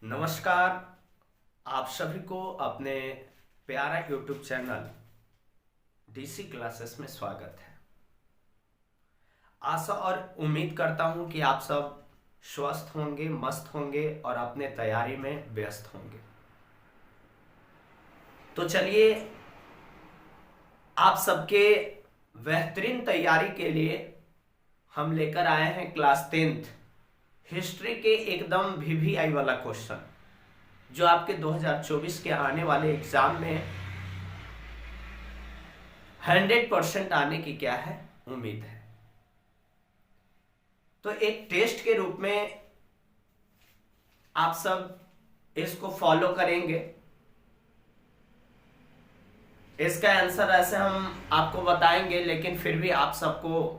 नमस्कार। आप सभी को अपने प्यारा यूट्यूब चैनल डीसी क्लासेस में स्वागत है। आशा और उम्मीद करता हूं कि आप सब स्वस्थ होंगे, मस्त होंगे और अपने तैयारी में व्यस्त होंगे। तो चलिए आप सबके बेहतरीन तैयारी के लिए हम लेकर आए हैं क्लास 10th हिस्ट्री के एकदम वीवीआई वाला क्वेश्चन, जो आपके 2024 के आने वाले एग्जाम में 100% आने की क्या है उम्मीद है। तो एक टेस्ट के रूप में आप सब इसको फॉलो करेंगे। इसका आंसर ऐसे हम आपको बताएंगे, लेकिन फिर भी आप सबको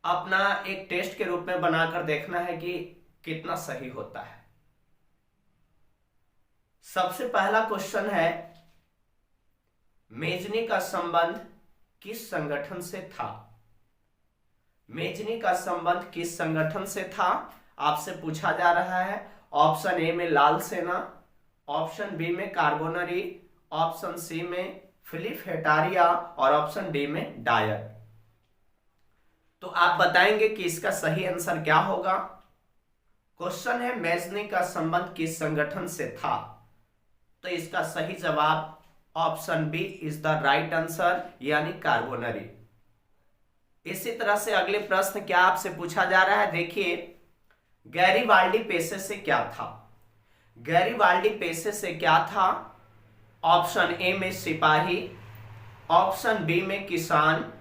अपना एक टेस्ट के रूप में बनाकर देखना है कि कितना सही होता है। सबसे पहला क्वेश्चन है, मेजनी का संबंध किस संगठन से था? मेजनी का संबंध किस संगठन से था आपसे पूछा जा रहा है। ऑप्शन ए में लाल सेना, ऑप्शन बी में कार्बोनरी, ऑप्शन सी में फिलिप हेटारिया और ऑप्शन डी में डायर। तो आप बताएंगे कि इसका सही आंसर क्या होगा। क्वेश्चन है मेजनी का संबंध किस संगठन से था, तो इसका सही जवाब option B is the right answer, यानी कार्बोनरी। इसी तरह से अगले प्रश्न क्या आपसे पूछा जा रहा है, देखिए गैरीबाल्डी पेशे से क्या था। गैरीबाल्डी पेशे से क्या था? ऑप्शन ए में सिपाही, ऑप्शन बी में किसान,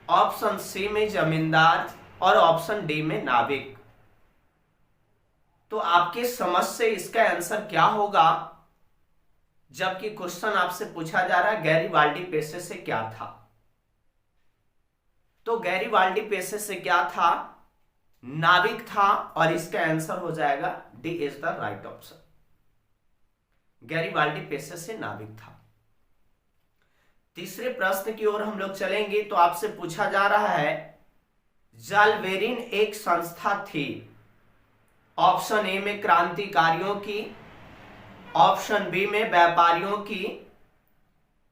ऑप्शन सी में जमींदार और ऑप्शन डी में नाविक। तो आपके समझ से इसका आंसर क्या होगा, जबकि क्वेश्चन आपसे पूछा जा रहा है गैरीबाल्डी पेशे से क्या था। तो गैरीबाल्डी पेशे से क्या था? नाविक था, और इसका आंसर हो जाएगा D is the right option. Garibaldi पेशे से नाविक था। तीसरे प्रश्न की ओर हम लोग चलेंगे। तो आपसे पूछा जा रहा है, जालवेरिन एक संस्था थी। ऑप्शन ए में क्रांतिकारियों की, ऑप्शन बी में व्यापारियों की,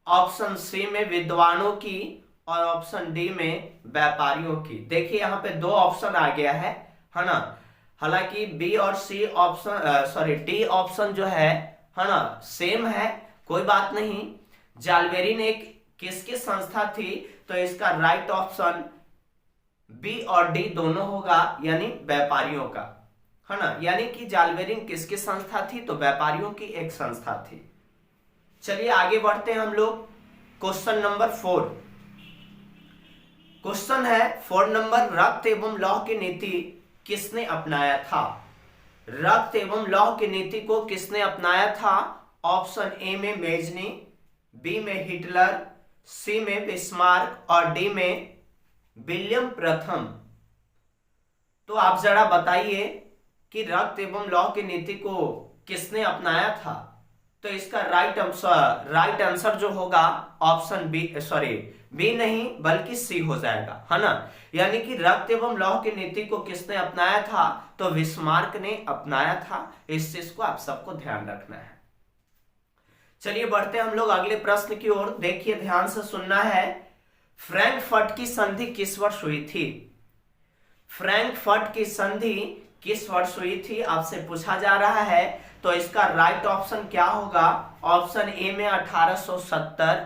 ऑप्शन सी में विद्वानों की और ऑप्शन डी में व्यापारियों की। देखिए यहां पे दो ऑप्शन आ गया है ना। हालांकि बी और सी ऑप्शन डी ऑप्शन जो है ना सेम है, कोई बात नहीं। जालवेरिन एक किसकी संस्था थी, तो इसका राइट ऑप्शन बी और डी दोनों होगा, यानी व्यापारियों का, है ना। यानी कि जालवेरिन किसकी संस्था थी, तो व्यापारियों की एक संस्था थी। चलिए आगे बढ़ते हैं हम लोग। क्वेश्चन नंबर 4 क्वेश्चन है 4 नंबर, रक्त एवं लौह की नीति किसने अपनाया था? रक्त एवं लौह की नीति को किसने अपनाया था? ऑप्शन ए में मेजनी, बी में हिटलर, सी में बिस्मार्क और डी में विलियम प्रथम। तो आप जरा बताइए कि रक्त एवं लौह की नीति को किसने अपनाया था। तो इसका राइट आंसर जो होगा ऑप्शन बी नहीं बल्कि सी हो जाएगा, है ना। यानी कि रक्त एवं लौह की नीति को किसने अपनाया था, तो बिस्मार्क ने अपनाया था। इस चीज को आप सबको ध्यान रखना है। चलिए बढ़ते हम लोग अगले प्रश्न की ओर। देखिए ध्यान से सुनना है, फ्रैंकफर्ट की संधि किस वर्ष हुई थी? फ्रैंकफर्ट की संधि किस वर्ष हुई थी आपसे पूछा जा रहा है। तो इसका राइट ऑप्शन क्या होगा? ऑप्शन ए में 1870,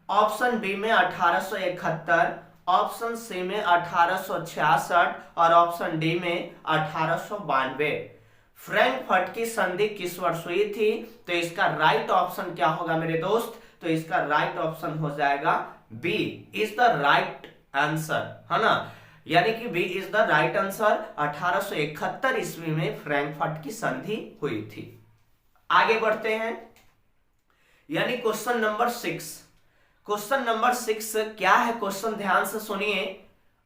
ऑप्शन बी में 1871, ऑप्शन सी में 1866 और ऑप्शन डी में 1892। फ्रैंकफर्ट की संधि किस वर्ष हुई थी, तो इसका राइट ऑप्शन क्या होगा मेरे दोस्त? तो इसका राइट ऑप्शन हो जाएगा B is the right answer, है ना। यानी कि B is the right answer. 1871 ईस्वी में फ्रैंकफर्ट की संधि हुई थी। आगे बढ़ते हैं, यानी क्वेश्चन नंबर 6। क्वेश्चन नंबर 6 क्या है? क्वेश्चन ध्यान से सुनिए।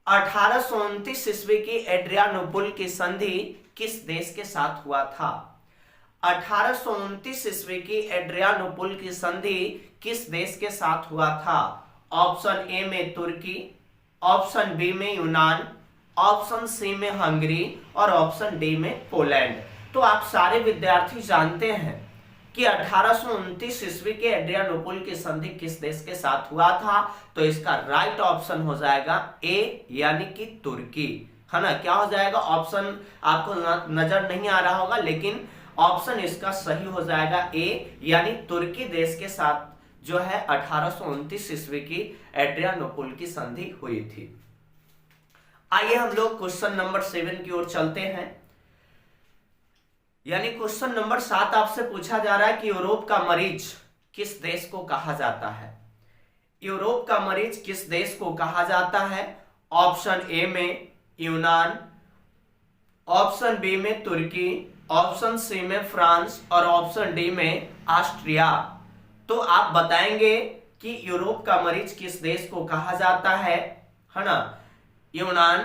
1829 ईस्वी की एड्रियानोपुल की संधि किस देश के साथ हुआ था? 1829 ईस्वी की एड्रियानोपुल की संधि किस देश के साथ हुआ था? ऑप्शन ए में तुर्की, ऑप्शन बी में यूनान, ऑप्शन सी में हंगरी और ऑप्शन डी में पोलैंड। तो आप सारे विद्यार्थी जानते हैं कि 1829 ईस्वी के एड्रियानोपुल की संधि किस देश के साथ हुआ था, तो इसका राइट ऑप्शन हो जाएगा ए यानी कि तुर्की, है ना। क्या हो जाएगा ऑप्शन, आपको नजर नहीं आ रहा होगा लेकिन ऑप्शन इसका सही हो जाएगा ए यानी तुर्की देश के साथ जो है 1829 ईस्वी की एड्रियानोपुल की संधि हुई थी। आइए हम लोग क्वेश्चन नंबर 7 की ओर चलते हैं। यानी क्वेश्चन नंबर 7 आपसे पूछा जा रहा है कि यूरोप का मरीज किस देश को कहा जाता है। यूरोप का मरीज किस देश को कहा जाता है। ऑप्शन ए में यूनान, ऑप्शन बी में तुर्की, ऑप्शन सी में फ्रांस और ऑप्शन डी में ऑस्ट्रिया। तो आप बताएंगे कि यूरोप का मरीज किस देश को कहा जाता है ना। यूनान,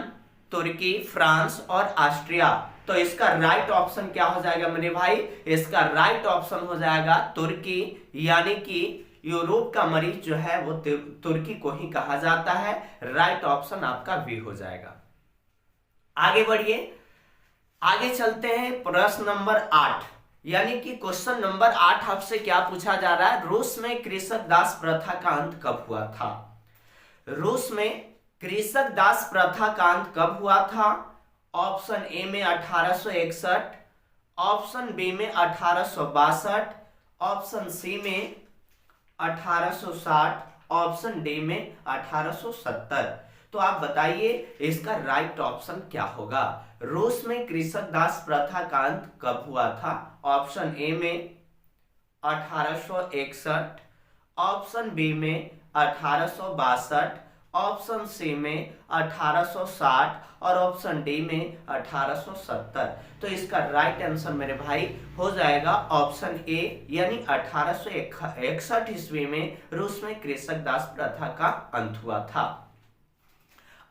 तुर्की, फ्रांस और ऑस्ट्रिया। तो इसका राइट ऑप्शन क्या हो जाएगा मेरे भाई, इसका राइट ऑप्शन हो जाएगा तुर्की, यानी कि यूरोप का मरीज जो है वो तुर्की को ही कहा जाता है। राइट ऑप्शन आपका बी हो जाएगा। आगे बढ़िए, आगे चलते हैं प्रश्न नंबर 8। यानी कि क्वेश्चन नंबर 8 आपसे क्या पूछा जा रहा है, रूस में कृषक दास प्रथा का अंत कब हुआ था। रूस में कृषक दास प्रथा का अंत कब हुआ था। ऑप्शन ए में 1861, ऑप्शन बी में 1862, ऑप्शन सी में 1860, ऑप्शन डी में 1870। तो आप बताइए इसका राइट ऑप्शन क्या होगा। रूस में कृषक दास प्रथा का अंत कब हुआ था। ऑप्शन ए में 1861, ऑप्शन बी में 1862, ऑप्शन सी में 1860 और ऑप्शन डी में 1870। तो इसका राइट आंसर मेरे भाई हो जाएगा ऑप्शन ए यानी 1861 ईस्वी में रूस में कृषक दास प्रथा का अंत हुआ था।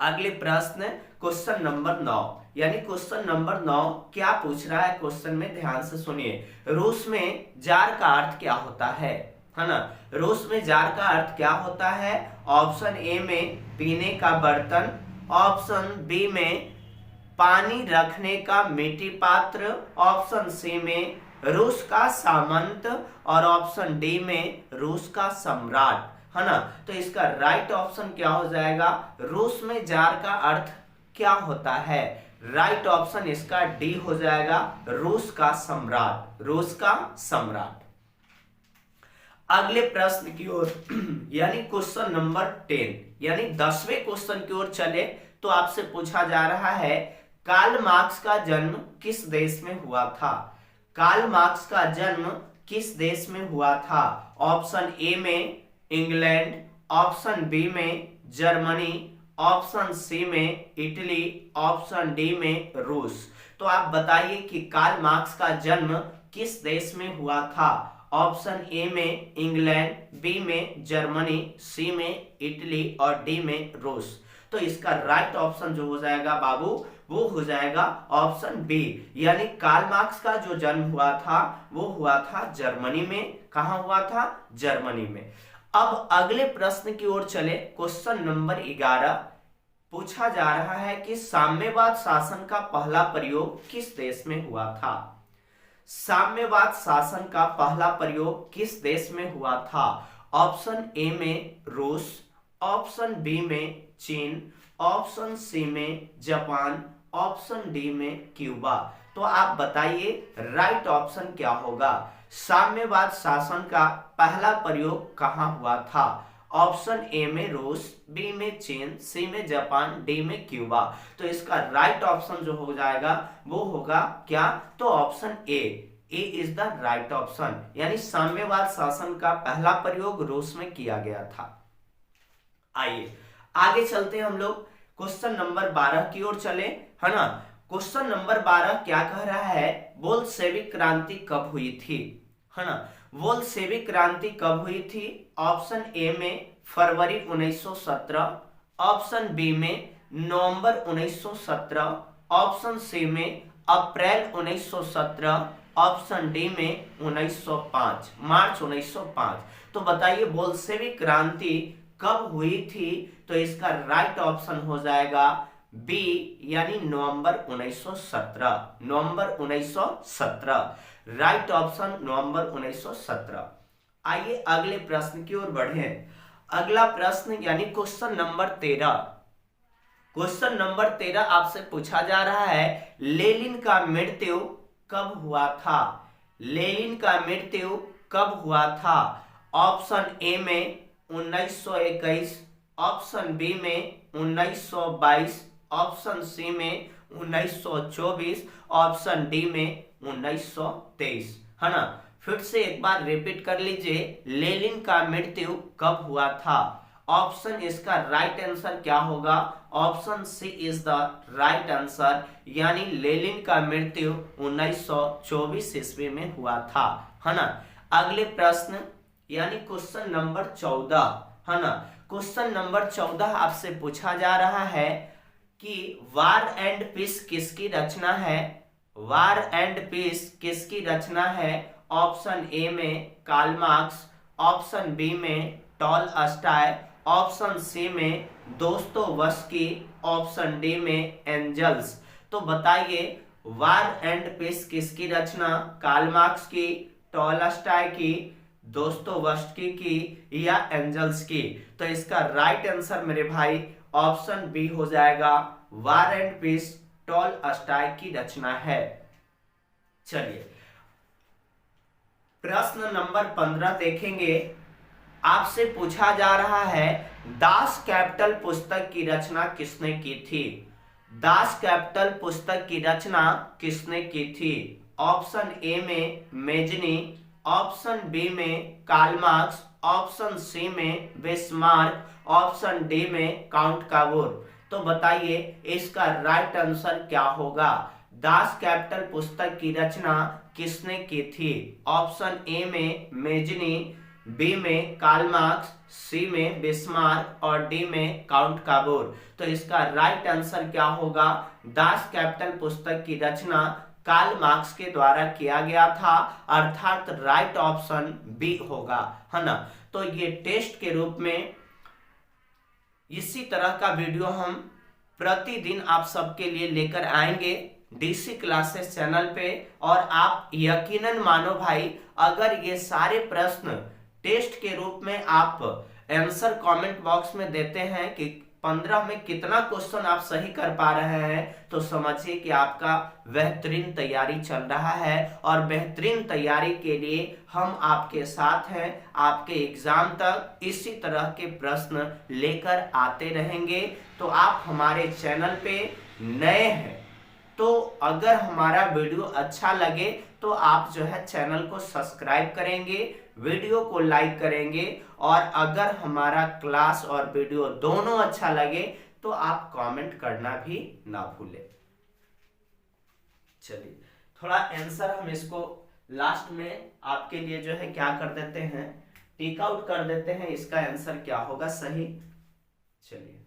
अगले प्रश्न क्वेश्चन नंबर 9। यानी क्वेश्चन नंबर 9 क्या पूछ रहा है क्वेश्चन में, ध्यान से सुनिए। रूस में जार का अर्थ क्या होता है ना। रूस में जार का अर्थ क्या होता है। ऑप्शन ए में पीने का बर्तन, ऑप्शन बी में पानी रखने का मिट्टी पात्र, ऑप्शन सी में रूस का सामंत और ऑप्शन डी में रूस का सम्राट, है ना। तो इसका राइट ऑप्शन क्या हो जाएगा, रूस में जार का अर्थ क्या होता है। राइट ऑप्शन इसका डी हो जाएगा, रूस का सम्राट, रूस का सम्राट। अगले प्रश्न की ओर यानी क्वेश्चन नंबर 10 यानी 10वें क्वेश्चन की ओर चले तो आपसे पूछा जा रहा है कार्ल मार्क्स का जन्म किस देश में हुआ था। कार्ल मार्क्स का जन्म किस देश में हुआ था। ऑप्शन ए में इंग्लैंड, ऑप्शन बी में जर्मनी, ऑप्शन सी में इटली, ऑप्शन डी में रूस। तो आप बताइए कि कार्ल मार्क्स का जन्म किस देश में हुआ था। ऑप्शन ए में इंग्लैंड, बी में जर्मनी, सी में इटली और डी में रूस। तो इसका राइट ऑप्शन जो हो जाएगा बाबू वो हो जाएगा ऑप्शन बी यानी कार्ल मार्क्स का जो जन्म हुआ था वो हुआ था जर्मनी में। कहां हुआ था, जर्मनी में। अब अगले प्रश्न की ओर चले क्वेश्चन नंबर 11। पूछा जा रहा है कि साम्यवाद शासन का पहला प्रयोग किस देश में हुआ था। साम्यवाद शासन का पहला प्रयोग किस देश में हुआ था। ऑप्शन ए में रूस, ऑप्शन बी में चीन, ऑप्शन सी में जापान, ऑप्शन डी में क्यूबा। तो आप बताइए राइट ऑप्शन क्या होगा। साम्यवाद शासन का पहला प्रयोग कहां हुआ था। ऑप्शन ए में रूस, बी में चीन, सी में जापान, डी में क्यूबा। तो इसका राइट ऑप्शन जो हो जाएगा वो होगा क्या, तो option A is the right option यानी साम्यवाद शासन का पहला प्रयोग रूस में किया गया था। आइए आगे चलते हैं हम लोग क्वेश्चन नंबर 12 की ओर चले, है ना। क्वेश्चन नंबर 12 क्या कह रहा है, बोल्शेविक क्रांति कब हुई थी, है ना। बोल्शेविक क्रांति कब हुई थी। ऑप्शन ए में फरवरी 1917, ऑप्शन बी में नवंबर 1917, ऑप्शन सी में अप्रैल 1917, ऑप्शन डी में 1905 मार्च 1905। तो बताइए बोल्शेविक क्रांति कब हुई थी। तो इसका राइट ऑप्शन हो जाएगा बी यानी नवंबर 1917, नवंबर 1917, राइट ऑप्शन नवंबर 1917। आइए अगले प्रश्न की ओर बढ़ें। अगला प्रश्न यानी क्वेश्चन नंबर 13। क्वेश्चन नंबर 13 आपसे पूछा जा रहा है, लेनिन का मृत्यु कब हुआ था? लेनिन का मृत्यु कब हुआ था? ऑप्शन ए में 1921, ऑप्शन बी में 1922, ऑप्शन सी में 1924, ऑप्शन डी में 1923, है ना। फिर से एक बार रिपीट कर लीजिए, लेनिन का मृत्यु कब हुआ था? ऑप्शन इसका राइट आंसर क्या होगा? Option C is the right answer, यानी लेनिन का मृत्यु 1924 ईस्वी में हुआ था, है ना। अगले प्रश्न यानी क्वेश्चन नंबर 14, है ना। क्वेश्चन नंबर 14 आपसे पूछा जा रहा है कि वार एंड पीस किसकी रचना है? वार एंड पीस किसकी रचना है? ऑप्शन ए में कार्ल मार्क्स, ऑप्शन बी में टॉलस्टॉय, ऑप्शन सी में दोस्तोयेव्स्की, ऑप्शन डी में एंजल्स। तो बताइए, वार एंड पीस किसकी रचना? कार्ल मार्क्स की, टॉलस्टॉय की, दोस्तोयेव्स्की की या एंजल्स की? तो इसका राइट आंसर मेरे भाई ऑप्शन बी हो जाएगा, वार एंड पीस टॉलस्टॉय की रचना है। चलिए प्रश्न नंबर 15 देखेंगे। आपसे पूछा जा रहा है, दास कैपिटल पुस्तक की रचना किसने की थी? दास कैपिटल पुस्तक की रचना किसने की थी? ऑप्शन ए में मेजनी, ऑप्शन बी में कार्ल मार्क्स, ऑप्शन सी में बिस्मार्क, ऑप्शन डी में काउंट कावोर। तो बताइए इसका राइट आंसर क्या होगा? दास कैपिटल पुस्तक की रचना किसने की थी? ऑप्शन ए में मेजनी, बी में कार्ल मार्क्स, सी में बिस्मार्क और डी में काउंट कावोर। तो इसका राइट आंसर क्या होगा? दास कैपिटल पुस्तक की रचना कार्ल मार्क्स के द्वारा किया गया था, अर्थात राइट ऑप्शन बी होगा, है ना। तो ये टेस्ट के रूप में इसी तरह का वीडियो हम प्रतिदिन आप सबके लिए लेकर आएंगे डीसी क्लासेस चैनल पे। और आप यकीनन मानो भाई, अगर ये सारे प्रश्न टेस्ट के रूप में आप आंसर कमेंट बॉक्स में देते हैं कि 15 में कितना क्वेश्चन आप सही कर पा रहे हैं, तो समझिए कि आपका बेहतरीन तैयारी चल रहा है। और बेहतरीन तैयारी के लिए हम आपके साथ हैं, आपके एग्जाम तक इसी तरह के प्रश्न लेकर आते रहेंगे। तो आप हमारे चैनल पे नए हैं तो अगर हमारा वीडियो अच्छा लगे तो आप जो है चैनल को सब्सक्राइब करेंगे, वीडियो को लाइक करेंगे, और अगर हमारा क्लास और वीडियो दोनों अच्छा लगे तो आप कमेंट करना भी ना भूलें। चलिए थोड़ा आंसर हम इसको लास्ट में आपके लिए जो है क्या कर देते हैं, टिक आउट कर देते हैं, इसका आंसर क्या होगा सही। चलिए